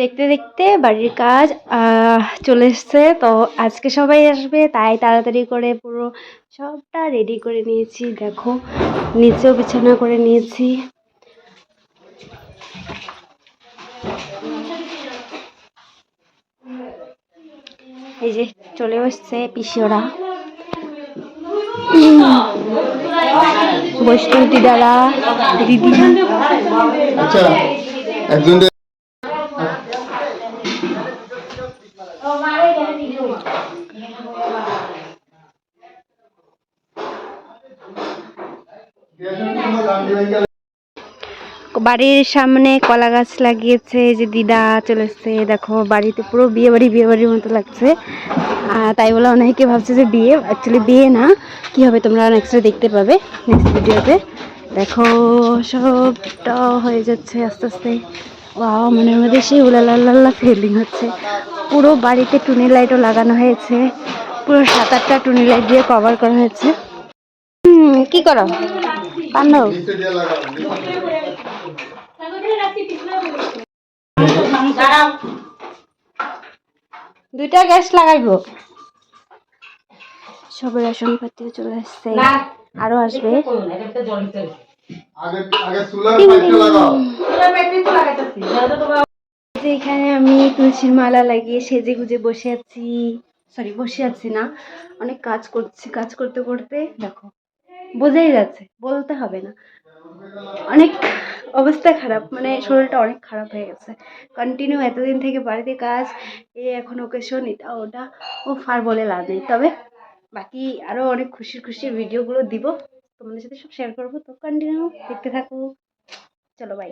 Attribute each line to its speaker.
Speaker 1: দেখতে দেখতে বাড়ির কাজ চলে এসছে। তো আজকে সবাই আসবে, তাই তাড়াতাড়ি করে পুরো সবটা রেডি করে নিয়েছি। দেখো, নিচেও বিছানা করে নিয়েছি। এই যে চলে এসছে পিসিওরা, বৈষ্ণবী দ্বারা দিদি।
Speaker 2: আচ্ছা, একজন
Speaker 1: বাড়ির সামনে কলা গাছ লাগিয়েছে, যে দিদা চলে এসছে। দেখো, বাড়িতে পুরো বিয়ে বাড়ির মতো লাগছে। তাই বলে অনেকে ভাবছে যে বিয়ে, অ্যাকচুয়ালি বিয়ে না। কি হবে তোমরা নেক্সটে দেখতে পাবে, নেক্সট ভিডিওতে। দেখো, সবটা হয়ে যাচ্ছে আস্তে আস্তে। ওয়াও, মনের মধ্যে সেই উলালাল্লা ফিলিং হচ্ছে। পুরো বাড়িতে টুনি লাইটও লাগানো হয়েছে, পুরো 7-8টা টুনি লাইট দিয়ে কভার করা হয়েছে। কি করো পান্ডব? দুইটা গ্যাস লাগাইবো। সব রেশন পাতিও চলে আসছে, আরো আসবে। এখানে আমি তুলসীর মালা লাগিয়ে সেজে গুজে বসে আছি। সরি, বসে আছি না, অনেক কাজ করছি। কাজ করতে করতে দেখো, বোঝাই যাচ্ছে, বলতে হবে না, অনেক অবস্থা খারাপ। মানে শরীরটা অনেক খারাপ হয়ে গেছে। কন্টিনিউ এতদিন থেকে বাড়িতে কাজ, এখন ওকেশন, এটা ওটা, ও ফার বলে লাভ নেই। তবে বাকি আরো অনেক খুশির ভিডিওগুলো দিব, তোমাদের সাথে সব শেয়ার করবো। তো কন্টিনিউ দেখতে থাকো। চলো, বাই।